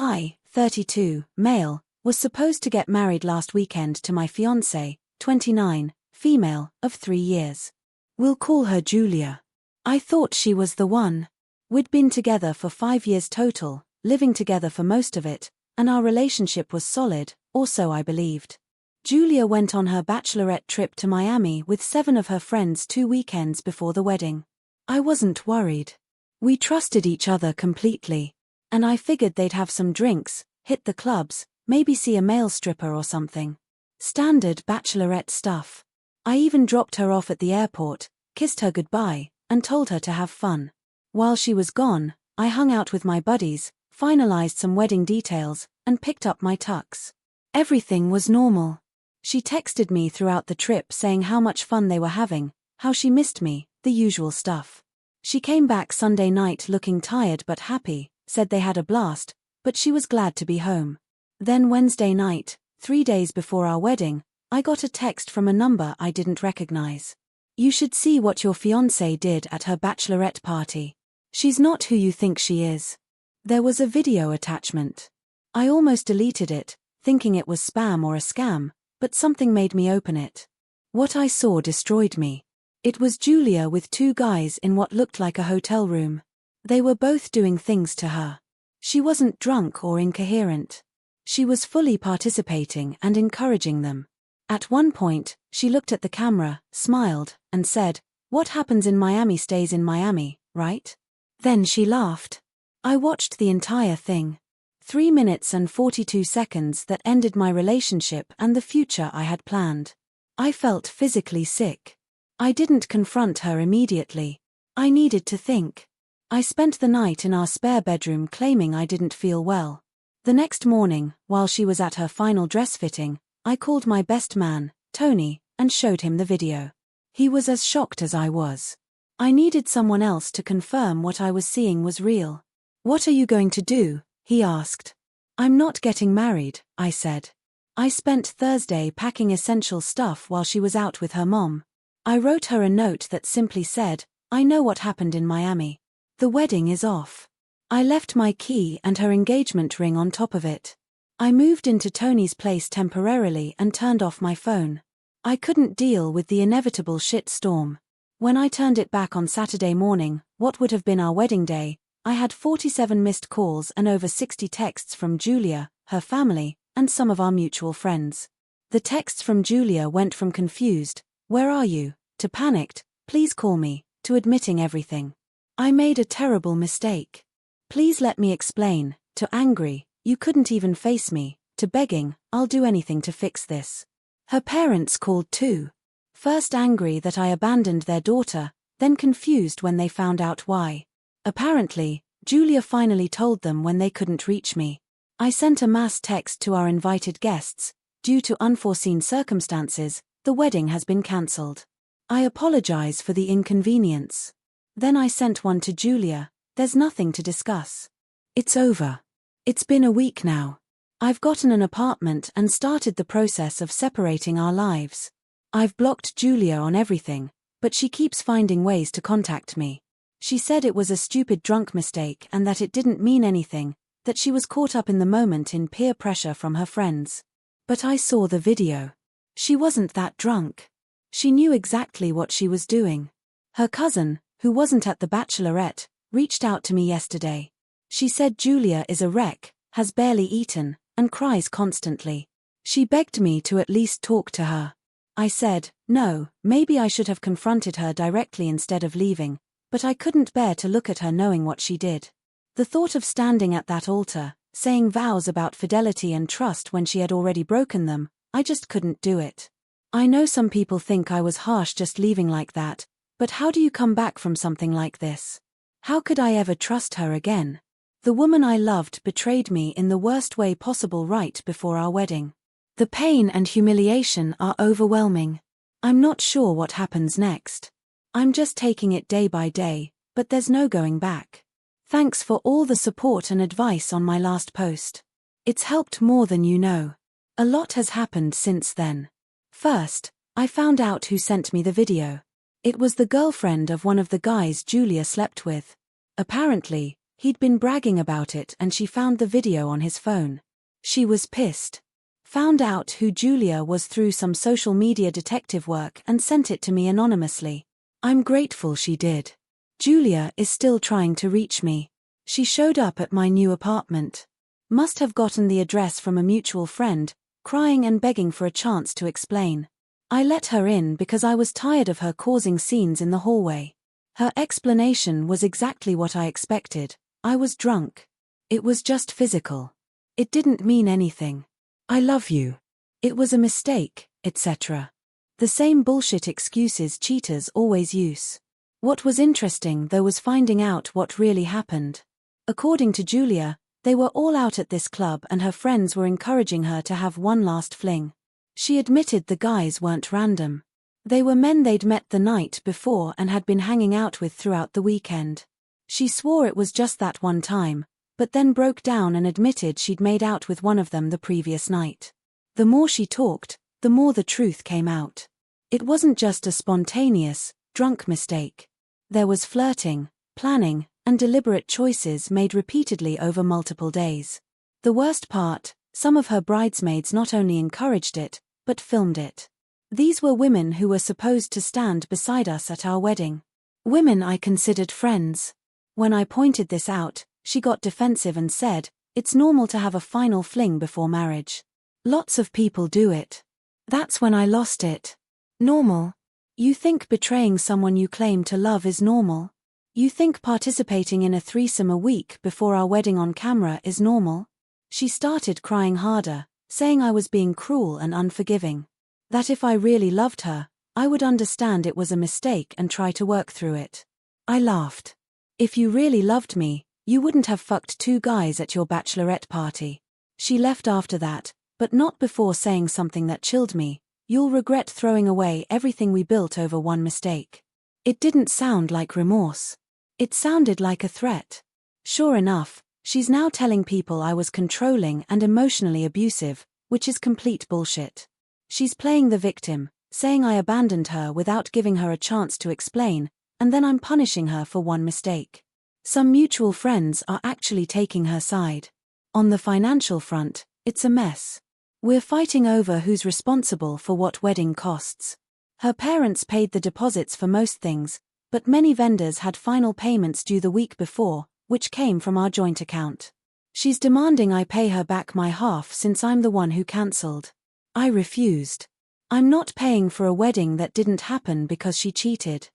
I, 32, male, was supposed to get married last weekend to my fiancée, 29, female, of 3 years. We'll call her Julia. I thought she was the one. We'd been together for 5 years total, living together for most of it, and our relationship was solid, or so I believed. Julia went on her bachelorette trip to Miami with 7 of her friends 2 weekends before the wedding. I wasn't worried. We trusted each other completely, and I figured they'd have some drinks, hit the clubs, maybe see a male stripper or something. Standard bachelorette stuff. I even dropped her off at the airport, kissed her goodbye, and told her to have fun. While she was gone, I hung out with my buddies, finalized some wedding details, and picked up my tux. Everything was normal. She texted me throughout the trip saying how much fun they were having, how she missed me, the usual stuff. She came back Sunday night looking tired but happy, said they had a blast, but she was glad to be home. Then Wednesday night, 3 days before our wedding, I got a text from a number I didn't recognize. You should see what your fiancée did at her bachelorette party. She's not who you think she is. There was a video attachment. I almost deleted it, thinking it was spam or a scam, but something made me open it. What I saw destroyed me. It was Julia with 2 guys in what looked like a hotel room. They were both doing things to her. She wasn't drunk or incoherent. She was fully participating and encouraging them. At one point, she looked at the camera, smiled, and said, "What happens in Miami stays in Miami, right?" Then she laughed. I watched the entire thing. 3 minutes and 42 seconds that ended my relationship and the future I had planned. I felt physically sick. I didn't confront her immediately. I needed to think. I spent the night in our spare bedroom claiming I didn't feel well. The next morning, while she was at her final dress fitting, I called my best man, Tony, and showed him the video. He was as shocked as I was. I needed someone else to confirm what I was seeing was real. "What are you going to do?" he asked. "I'm not getting married," I said. I spent Thursday packing essential stuff while she was out with her mom. I wrote her a note that simply said, "I know what happened in Miami. The wedding is off." I left my key and her engagement ring on top of it. I moved into Tony's place temporarily and turned off my phone. I couldn't deal with the inevitable shit storm. When I turned it back on Saturday morning, what would have been our wedding day, I had 47 missed calls and over 60 texts from Julia, her family, and some of our mutual friends. The texts from Julia went from confused, "Where are you?" to panicked, "Please call me," to admitting everything. I made a terrible mistake. "Please let me explain," to angry, "You couldn't even face me," to begging, "I'll do anything to fix this." Her parents called too. First angry that I abandoned their daughter, then confused when they found out why. Apparently, Julia finally told them when they couldn't reach me. I sent a mass text to our invited guests, "Due to unforeseen circumstances, the wedding has been cancelled. I apologize for the inconvenience." Then I sent one to Julia, "There's nothing to discuss. It's over. It's been a week now. I've gotten an apartment and started the process of separating our lives. I've blocked Julia on everything, but she keeps finding ways to contact me. She said it was a stupid drunk mistake and that it didn't mean anything, that she was caught up in the moment in peer pressure from her friends. But I saw the video. She wasn't that drunk. She knew exactly what she was doing. Her cousin, who wasn't at the bachelorette, reached out to me yesterday. She said Julia is a wreck, has barely eaten, and cries constantly. She begged me to at least talk to her. I said, no, maybe I should have confronted her directly instead of leaving, but I couldn't bear to look at her knowing what she did. The thought of standing at that altar, saying vows about fidelity and trust when she had already broken them, I just couldn't do it. I know some people think I was harsh just leaving like that, but how do you come back from something like this? How could I ever trust her again? The woman I loved betrayed me in the worst way possible right before our wedding. The pain and humiliation are overwhelming. I'm not sure what happens next. I'm just taking it day by day, but there's no going back. Thanks for all the support and advice on my last post. It's helped more than you know. A lot has happened since then. First, I found out who sent me the video. It was the girlfriend of one of the guys Julia slept with. Apparently, He'd been bragging about it and she found the video on his phone. She was pissed. Found out who Julia was through some social media detective work and sent it to me anonymously. I'm grateful she did. Julia is still trying to reach me. She showed up at my new apartment. Must have gotten the address from a mutual friend, crying and begging for a chance to explain. I let her in because I was tired of her causing scenes in the hallway. Her explanation was exactly what I expected. I was drunk. It was just physical. It didn't mean anything. I love you. It was a mistake, etc. The same bullshit excuses cheaters always use. What was interesting though was finding out what really happened. According to Julia, they were all out at this club and her friends were encouraging her to have one last fling. She admitted the guys weren't random. They were men they'd met the night before and had been hanging out with throughout the weekend. She swore it was just that one time, but then broke down and admitted she'd made out with one of them the previous night. The more she talked, the more the truth came out. It wasn't just a spontaneous, drunk mistake. There was flirting, planning, and deliberate choices made repeatedly over multiple days. The worst part, some of her bridesmaids not only encouraged it, but filmed it. These were women who were supposed to stand beside us at our wedding. Women I considered friends. When I pointed this out, she got defensive and said, "It's normal to have a final fling before marriage. Lots of people do it." That's when I lost it. Normal? You think betraying someone you claim to love is normal? You think participating in a threesome a week before our wedding on camera is normal? She started crying harder, saying I was being cruel and unforgiving. That if I really loved her, I would understand it was a mistake and try to work through it. I laughed. If you really loved me, you wouldn't have fucked two guys at your bachelorette party. She left after that, but not before saying something that chilled me. You'll regret throwing away everything we built over one mistake. It didn't sound like remorse. It sounded like a threat. Sure enough, she's now telling people I was controlling and emotionally abusive, which is complete bullshit. She's playing the victim, saying I abandoned her without giving her a chance to explain, and then I'm punishing her for one mistake. Some mutual friends are actually taking her side. On the financial front, it's a mess. We're fighting over who's responsible for what wedding costs. Her parents paid the deposits for most things, but many vendors had final payments due the week before, which came from our joint account. She's demanding I pay her back my half since I'm the one who cancelled. I refused. I'm not paying for a wedding that didn't happen because she cheated.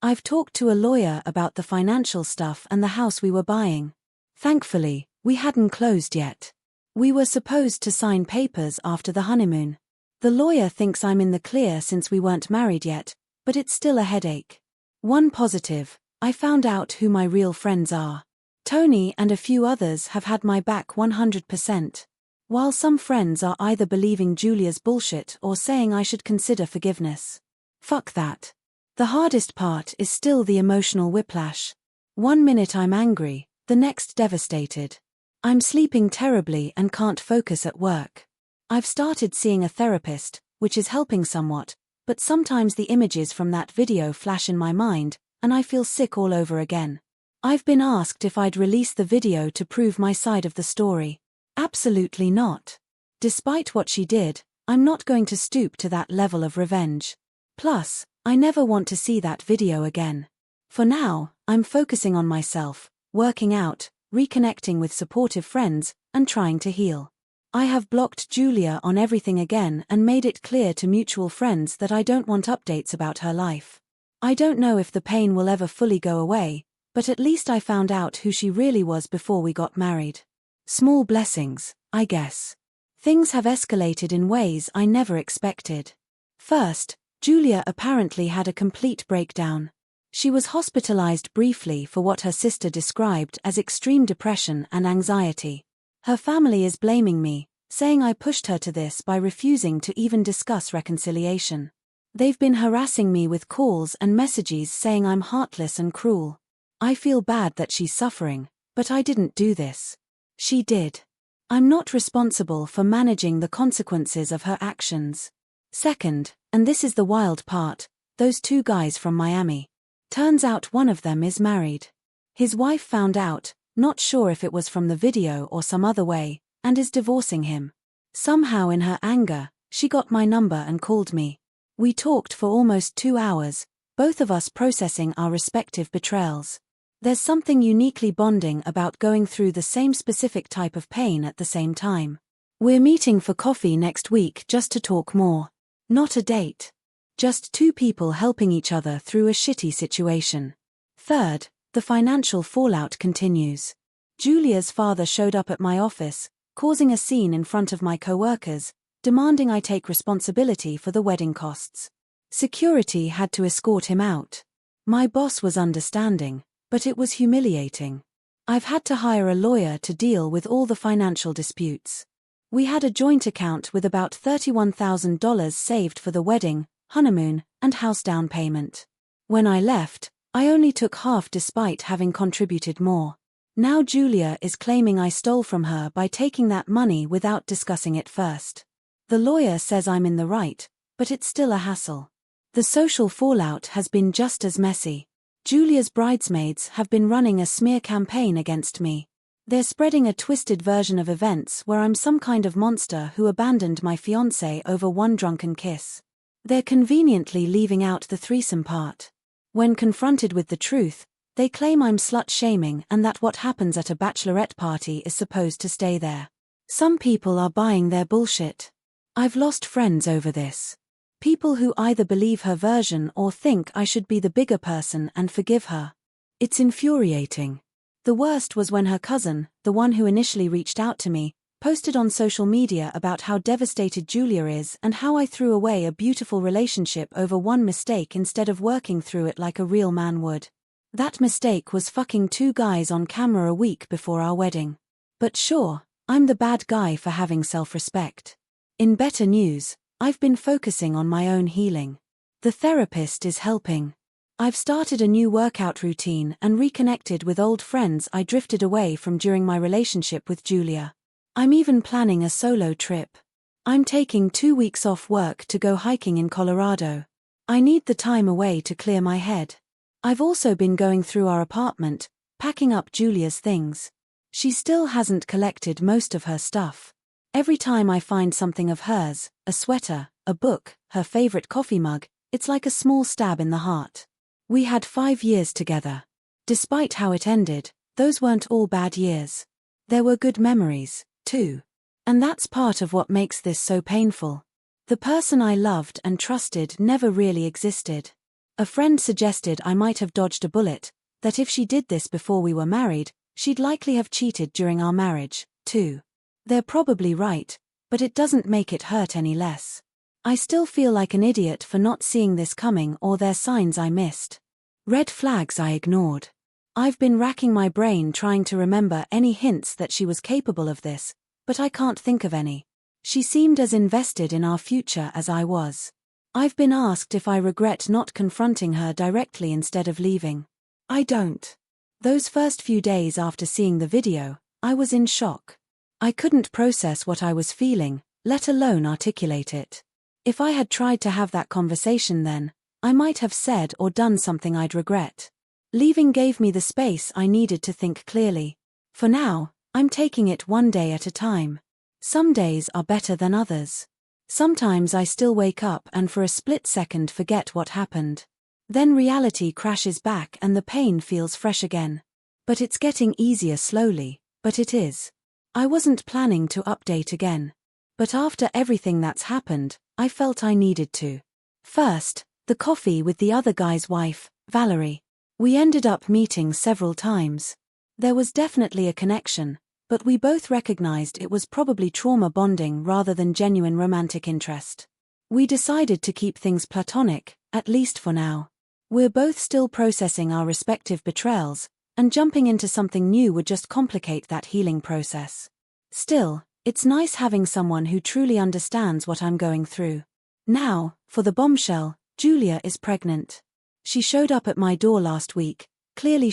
I've talked to a lawyer about the financial stuff and the house we were buying. Thankfully, we hadn't closed yet. We were supposed to sign papers after the honeymoon. The lawyer thinks I'm in the clear since we weren't married yet, but it's still a headache. One positive, I found out who my real friends are. Tony and a few others have had my back 100%. While some friends are either believing Julia's bullshit or saying I should consider forgiveness. Fuck that. The hardest part is still the emotional whiplash. One minute I'm angry, the next devastated. I'm sleeping terribly and can't focus at work. I've started seeing a therapist, which is helping somewhat, but sometimes the images from that video flash in my mind, and I feel sick all over again. I've been asked if I'd release the video to prove my side of the story. Absolutely not. Despite what she did, I'm not going to stoop to that level of revenge. Plus, I never want to see that video again. For now, I'm focusing on myself, working out, reconnecting with supportive friends, and trying to heal. I have blocked Julia on everything again and made it clear to mutual friends that I don't want updates about her life. I don't know if the pain will ever fully go away, but at least I found out who she really was before we got married. Small blessings, I guess. Things have escalated in ways I never expected. First, Julia apparently had a complete breakdown. She was hospitalized briefly for what her sister described as extreme depression and anxiety. Her family is blaming me, saying I pushed her to this by refusing to even discuss reconciliation. They've been harassing me with calls and messages saying I'm heartless and cruel. I feel bad that she's suffering, but I didn't do this. She did. I'm not responsible for managing the consequences of her actions. Second, and this is the wild part, those two guys from Miami. Turns out one of them is married. His wife found out, not sure if it was from the video or some other way, and is divorcing him. Somehow in her anger, she got my number and called me. We talked for almost 2 hours, both of us processing our respective betrayals. There's something uniquely bonding about going through the same specific type of pain at the same time. We're meeting for coffee next week just to talk more. Not a date. Just two people helping each other through a shitty situation. Third, the financial fallout continues. Julia's father showed up at my office, causing a scene in front of my coworkers, demanding I take responsibility for the wedding costs. Security had to escort him out. My boss was understanding, but it was humiliating. I've had to hire a lawyer to deal with all the financial disputes. We had a joint account with about $31,000 saved for the wedding, honeymoon, and house down payment. When I left, I only took half despite having contributed more. Now Julia is claiming I stole from her by taking that money without discussing it first. The lawyer says I'm in the right, but it's still a hassle. The social fallout has been just as messy. Julia's bridesmaids have been running a smear campaign against me. They're spreading a twisted version of events where I'm some kind of monster who abandoned my fiancé over one drunken kiss. They're conveniently leaving out the threesome part. When confronted with the truth, they claim I'm slut-shaming and that what happens at a bachelorette party is supposed to stay there. Some people are buying their bullshit. I've lost friends over this. People who either believe her version or think I should be the bigger person and forgive her. It's infuriating. The worst was when her cousin, the one who initially reached out to me, posted on social media about how devastated Julia is and how I threw away a beautiful relationship over one mistake instead of working through it like a real man would. That mistake was fucking 2 guys on camera a week before our wedding. But sure, I'm the bad guy for having self-respect. In better news, I've been focusing on my own healing. The therapist is helping. I've started a new workout routine and reconnected with old friends I drifted away from during my relationship with Julia. I'm even planning a solo trip. I'm taking 2 weeks off work to go hiking in Colorado. I need the time away to clear my head. I've also been going through our apartment, packing up Julia's things. She still hasn't collected most of her stuff. Every time I find something of hers, a sweater, a book, her favorite coffee mug, it's like a small stab in the heart. We had 5 years together. Despite how it ended, those weren't all bad years. There were good memories, too. And that's part of what makes this so painful. The person I loved and trusted never really existed. A friend suggested I might have dodged a bullet, that if she did this before we were married, she'd likely have cheated during our marriage, too. They're probably right, but it doesn't make it hurt any less. I still feel like an idiot for not seeing this coming or their signs I missed. Red flags I ignored. I've been racking my brain trying to remember any hints that she was capable of this, but I can't think of any. She seemed as invested in our future as I was. I've been asked if I regret not confronting her directly instead of leaving. I don't. Those first few days after seeing the video, I was in shock. I couldn't process what I was feeling, let alone articulate it. If I had tried to have that conversation then, I might have said or done something I'd regret. Leaving gave me the space I needed to think clearly. For now, I'm taking it one day at a time. Some days are better than others. Sometimes I still wake up and for a split second forget what happened. Then reality crashes back and the pain feels fresh again. But it's getting easier slowly, but it is. I wasn't planning to update again. But after everything that's happened, I felt I needed to. First, the coffee with the other guy's wife, Valerie. We ended up meeting several times. There was definitely a connection, but we both recognized it was probably trauma bonding rather than genuine romantic interest. We decided to keep things platonic, at least for now. We're both still processing our respective betrayals, and jumping into something new would just complicate that healing process. Still, it's nice having someone who truly understands what I'm going through. Now, for the bombshell, Julia is pregnant. She showed up at my door last week, clearly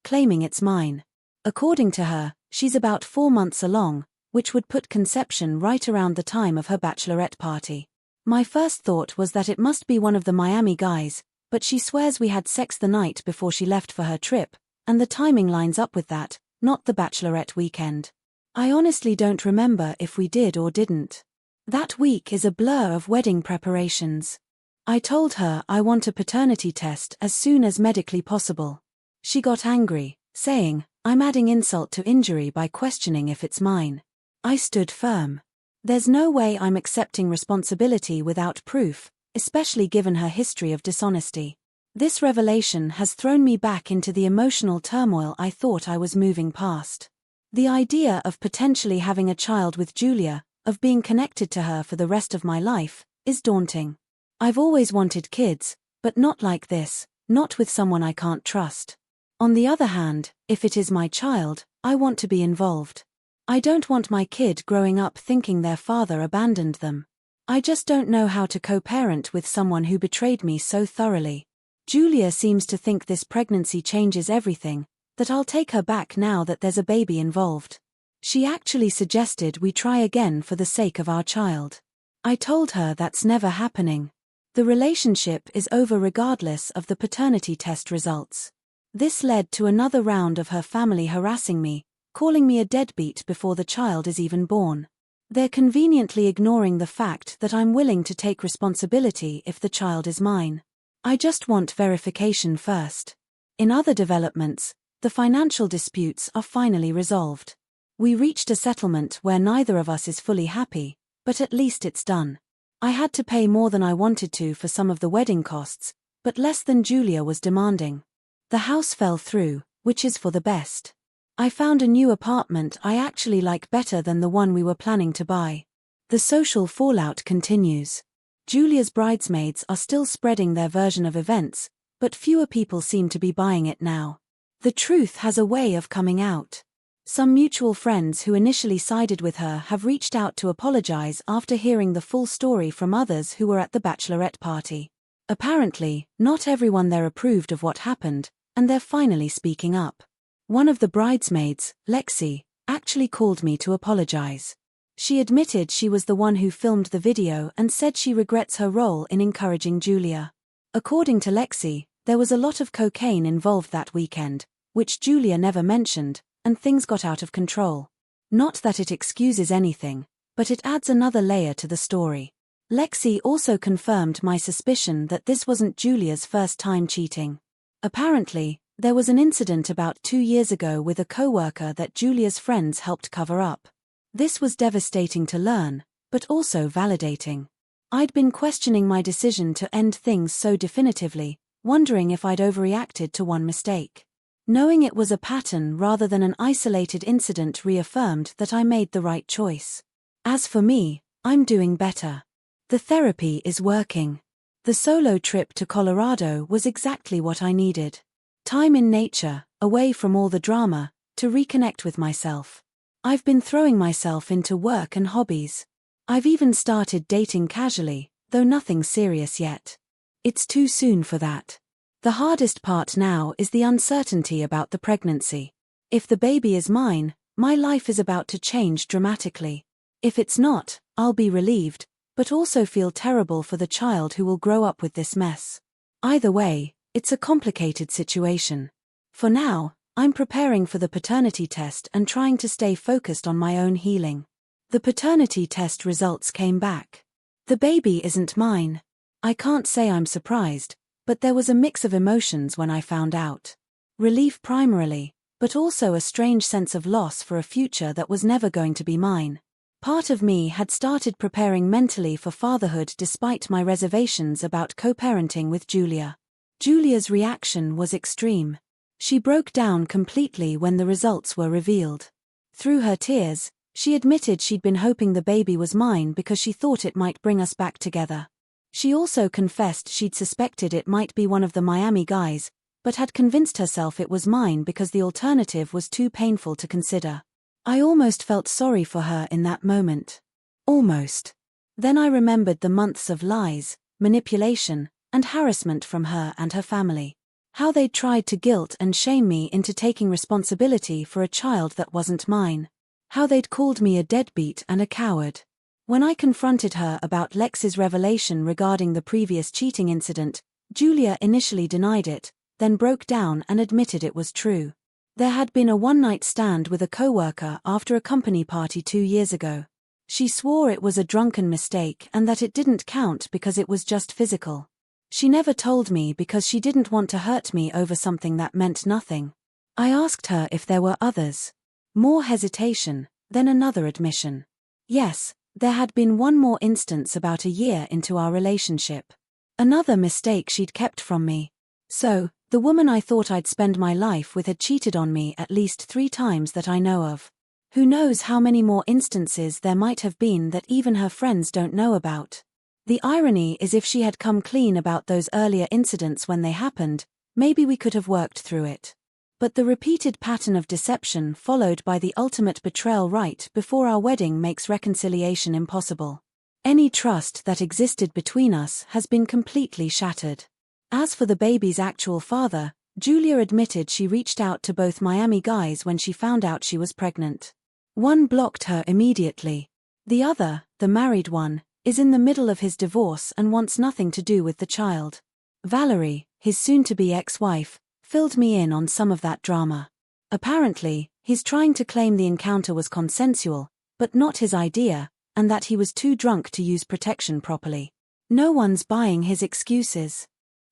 claiming it's mine. According to her, she's about 4 months along, which would put conception right around the time of her bachelorette party. My first thought was that it must be one of the Miami guys, but she swears we had sex the night before she left for her trip, and the timing lines up with that, not the bachelorette weekend. I honestly don't remember if we did or didn't. That week is a blur of wedding preparations. I told her I want a paternity test as soon as medically possible. She got angry, saying, I'm adding insult to injury by questioning if it's mine. I stood firm. There's no way I'm accepting responsibility without proof, especially given her history of dishonesty. This revelation has thrown me back into the emotional turmoil I thought I was moving past. The idea of potentially having a child with Julia, of being connected to her for the rest of my life, is daunting. I've always wanted kids, but not like this, not with someone I can't trust. On the other hand, if it is my child, I want to be involved. I don't want my kid growing up thinking their father abandoned them. I just don't know how to co-parent with someone who betrayed me so thoroughly. Julia seems to think this pregnancy changes everything, that I'll take her back now that there's a baby involved. She actually suggested we try again for the sake of our child. I told her that's never happening. The relationship is over regardless of the paternity test results. This led to another round of her family harassing me, calling me a deadbeat before the child is even born. They're conveniently ignoring the fact that I'm willing to take responsibility if the child is mine. I just want verification first. In other developments, the financial disputes are finally resolved. We reached a settlement where neither of us is fully happy, but at least it's done. I had to pay more than I wanted to for some of the wedding costs, but less than Julia was demanding. The house fell through, which is for the best. I found a new apartment I actually like better than the one we were planning to buy. The social fallout continues. Julia's bridesmaids are still spreading their version of events, but fewer people seem to be buying it now. The truth has a way of coming out. Some mutual friends who initially sided with her have reached out to apologize after hearing the full story from others who were at the bachelorette party. Apparently, not everyone there approved of what happened, and they're finally speaking up. One of the bridesmaids, Lexi, actually called me to apologize. She admitted she was the one who filmed the video and said she regrets her role in encouraging Julia. According to Lexi, there was a lot of cocaine involved that weekend, which Julia never mentioned, and things got out of control. Not that it excuses anything, but it adds another layer to the story. Lexi also confirmed my suspicion that this wasn't Julia's first time cheating. Apparently, there was an incident about 2 years ago with a coworker that Julia's friends helped cover up. This was devastating to learn, but also validating. I'd been questioning my decision to end things so definitively, wondering if I'd overreacted to one mistake. Knowing it was a pattern rather than an isolated incident reaffirmed that I made the right choice. As for me, I'm doing better. The therapy is working. The solo trip to Colorado was exactly what I needed. Time in nature, away from all the drama, to reconnect with myself. I've been throwing myself into work and hobbies. I've even started dating casually, though nothing serious yet. It's too soon for that. The hardest part now is the uncertainty about the pregnancy. If the baby is mine, my life is about to change dramatically. If it's not, I'll be relieved, but also feel terrible for the child who will grow up with this mess. Either way, it's a complicated situation. For now, I'm preparing for the paternity test and trying to stay focused on my own healing. The paternity test results came back. The baby isn't mine. I can't say I'm surprised, but there was a mix of emotions when I found out. Relief primarily, but also a strange sense of loss for a future that was never going to be mine. Part of me had started preparing mentally for fatherhood despite my reservations about co-parenting with Julia. Julia's reaction was extreme. She broke down completely when the results were revealed. Through her tears, she admitted she'd been hoping the baby was mine because she thought it might bring us back together. She also confessed she'd suspected it might be one of the Miami guys, but had convinced herself it was mine because the alternative was too painful to consider. I almost felt sorry for her in that moment. Almost. Then I remembered the months of lies, manipulation, and harassment from her and her family. How they'd tried to guilt and shame me into taking responsibility for a child that wasn't mine. How they'd called me a deadbeat and a coward. When I confronted her about Lexi's revelation regarding the previous cheating incident, Julia initially denied it, then broke down and admitted it was true. There had been a one-night stand with a coworker after a company party 2 years ago. She swore it was a drunken mistake and that it didn't count because it was just physical. She never told me because she didn't want to hurt me over something that meant nothing. I asked her if there were others. More hesitation, then another admission. Yes, there had been one more instance about a year into our relationship. Another mistake she'd kept from me. So, the woman I thought I'd spend my life with had cheated on me at least 3 times that I know of. Who knows how many more instances there might have been that even her friends don't know about. The irony is if she had come clean about those earlier incidents when they happened, maybe we could have worked through it. But the repeated pattern of deception followed by the ultimate betrayal right before our wedding makes reconciliation impossible. Any trust that existed between us has been completely shattered. As for the baby's actual father, Julia admitted she reached out to both Miami guys when she found out she was pregnant. One blocked her immediately. The other, the married one, is in the middle of his divorce and wants nothing to do with the child. Valerie, his soon-to-be ex-wife, filled me in on some of that drama. Apparently, he's trying to claim the encounter was consensual, but not his idea, and that he was too drunk to use protection properly. No one's buying his excuses.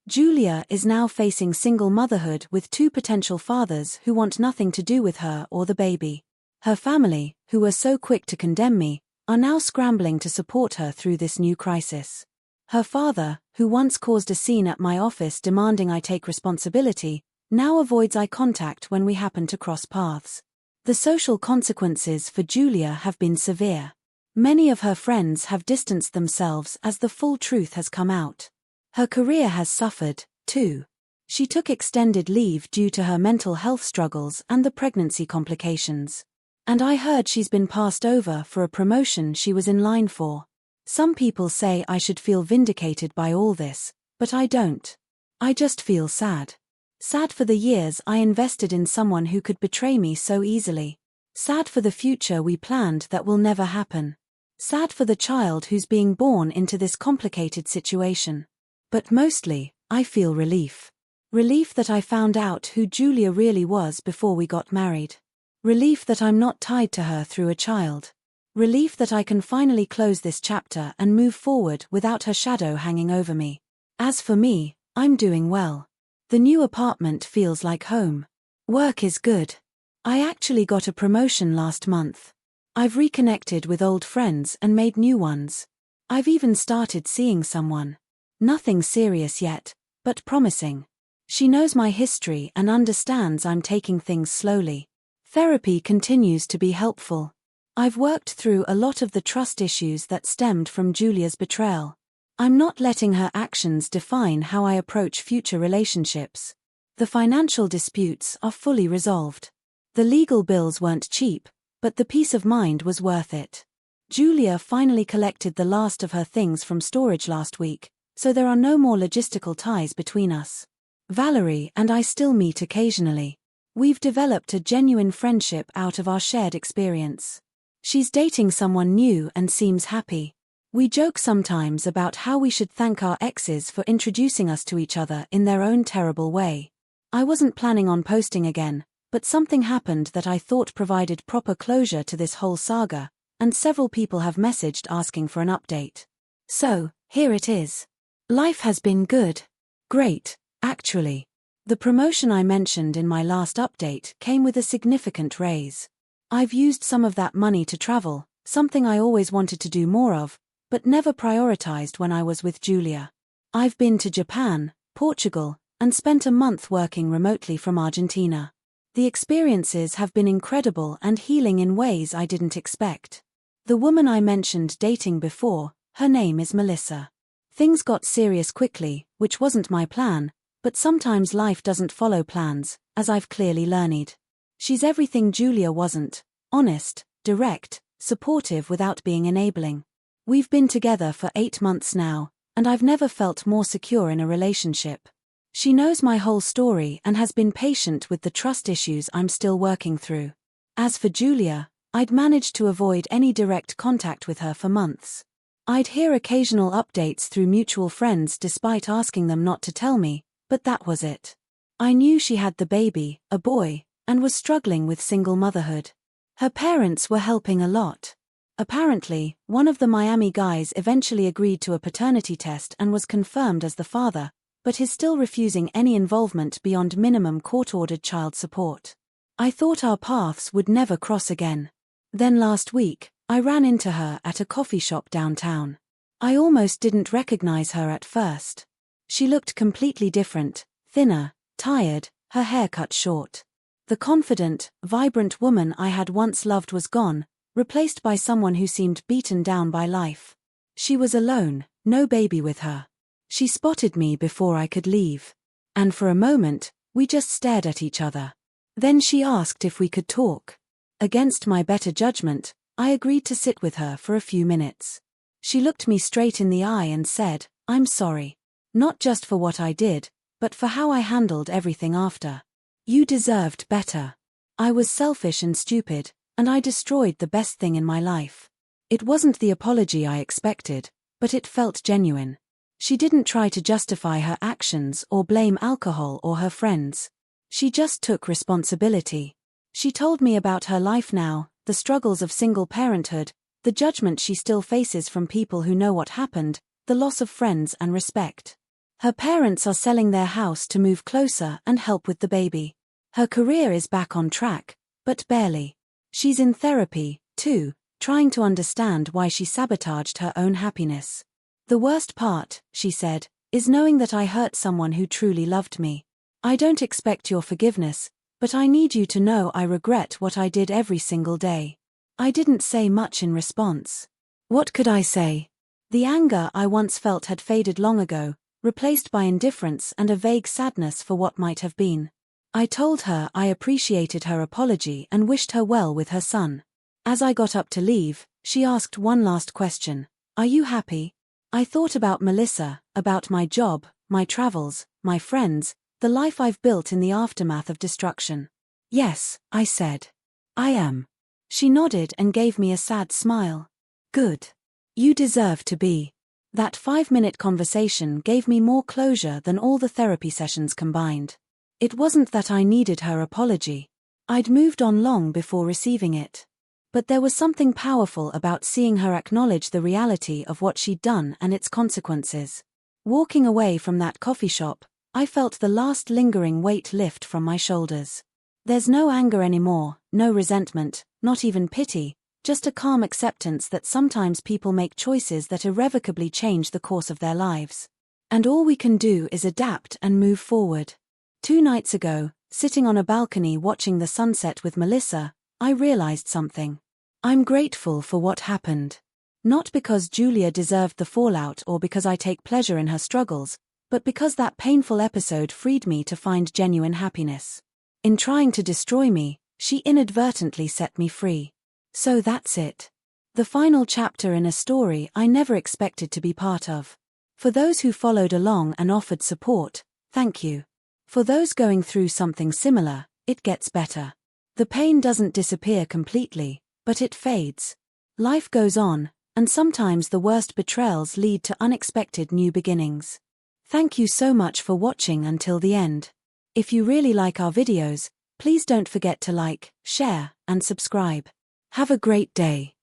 Julia is now facing single motherhood with 2 potential fathers who want nothing to do with her or the baby. Her family, who were so quick to condemn me, are now scrambling to support her through this new crisis. Her father, who once caused a scene at my office demanding I take responsibility, now avoids eye contact when we happen to cross paths. The social consequences for Julia have been severe. Many of her friends have distanced themselves as the full truth has come out. Her career has suffered, too. She took extended leave due to her mental health struggles and the pregnancy complications. And I heard she's been passed over for a promotion she was in line for. Some people say I should feel vindicated by all this, but I don't. I just feel sad. Sad for the years I invested in someone who could betray me so easily. Sad for the future we planned that will never happen. Sad for the child who's being born into this complicated situation. But mostly, I feel relief. Relief that I found out who Julia really was before we got married. Relief that I'm not tied to her through a child. Relief that I can finally close this chapter and move forward without her shadow hanging over me. As for me, I'm doing well. The new apartment feels like home. Work is good. I actually got a promotion last month. I've reconnected with old friends and made new ones. I've even started seeing someone. Nothing serious yet, but promising. She knows my history and understands I'm taking things slowly. Therapy continues to be helpful. I've worked through a lot of the trust issues that stemmed from Julia's betrayal. I'm not letting her actions define how I approach future relationships. The financial disputes are fully resolved. The legal bills weren't cheap, but the peace of mind was worth it. Julia finally collected the last of her things from storage last week, so there are no more logistical ties between us. Valerie and I still meet occasionally. We've developed a genuine friendship out of our shared experience. She's dating someone new and seems happy. We joke sometimes about how we should thank our exes for introducing us to each other in their own terrible way. I wasn't planning on posting again, but something happened that I thought provided proper closure to this whole saga, and several people have messaged asking for an update. So, here it is. Life has been good. Great, actually. The promotion I mentioned in my last update came with a significant raise. I've used some of that money to travel, something I always wanted to do more of, but never prioritized when I was with Julia. I've been to Japan, Portugal, and spent a month working remotely from Argentina. The experiences have been incredible and healing in ways I didn't expect. The woman I mentioned dating before, her name is Melissa. Things got serious quickly, which wasn't my plan, but sometimes life doesn't follow plans, as I've clearly learned. She's everything Julia wasn't: honest, direct, supportive without being enabling. We've been together for 8 months now, and I've never felt more secure in a relationship. She knows my whole story and has been patient with the trust issues I'm still working through. As for Julia, I'd managed to avoid any direct contact with her for months. I'd hear occasional updates through mutual friends despite asking them not to tell me, but that was it. I knew she had the baby, a boy, and was struggling with single motherhood. Her parents were helping a lot. Apparently, one of the Miami guys eventually agreed to a paternity test and was confirmed as the father, but is still refusing any involvement beyond minimum court-ordered child support. I thought our paths would never cross again. Then last week, I ran into her at a coffee shop downtown. I almost didn't recognize her at first. She looked completely different, thinner, tired, her hair cut short. The confident, vibrant woman I had once loved was gone, replaced by someone who seemed beaten down by life. She was alone, no baby with her. She spotted me before I could leave. And for a moment, we just stared at each other. Then she asked if we could talk. Against my better judgment, I agreed to sit with her for a few minutes. She looked me straight in the eye and said, "I'm sorry. Not just for what I did, but for how I handled everything after. You deserved better. I was selfish and stupid, and I destroyed the best thing in my life." It wasn't the apology I expected, but it felt genuine. She didn't try to justify her actions or blame alcohol or her friends. She just took responsibility. She told me about her life now, the struggles of single parenthood, the judgment she still faces from people who know what happened, the loss of friends and respect. Her parents are selling their house to move closer and help with the baby. Her career is back on track, but barely. She's in therapy, too, trying to understand why she sabotaged her own happiness. "The worst part," she said, "is knowing that I hurt someone who truly loved me. I don't expect your forgiveness, but I need you to know I regret what I did every single day." I didn't say much in response. What could I say? The anger I once felt had faded long ago, replaced by indifference and a vague sadness for what might have been. I told her I appreciated her apology and wished her well with her son. As I got up to leave, she asked one last question. "Are you happy?" I thought about Melissa, about my job, my travels, my friends, the life I've built in the aftermath of destruction. "Yes," I said. "I am." She nodded and gave me a sad smile. "Good. You deserve to be." That 5-minute conversation gave me more closure than all the therapy sessions combined. It wasn't that I needed her apology. I'd moved on long before receiving it. But there was something powerful about seeing her acknowledge the reality of what she'd done and its consequences. Walking away from that coffee shop, I felt the last lingering weight lift from my shoulders. There's no anger anymore, no resentment, not even pity, just a calm acceptance that sometimes people make choices that irrevocably change the course of their lives. And all we can do is adapt and move forward. 2 nights ago, sitting on a balcony watching the sunset with Melissa, I realized something. I'm grateful for what happened. Not because Julia deserved the fallout or because I take pleasure in her struggles, but because that painful episode freed me to find genuine happiness. In trying to destroy me, she inadvertently set me free. So that's it. The final chapter in a story I never expected to be part of. For those who followed along and offered support, thank you. For those going through something similar, it gets better. The pain doesn't disappear completely, but it fades. Life goes on, and sometimes the worst betrayals lead to unexpected new beginnings. Thank you so much for watching until the end. If you really like our videos, please don't forget to like, share, and subscribe. Have a great day.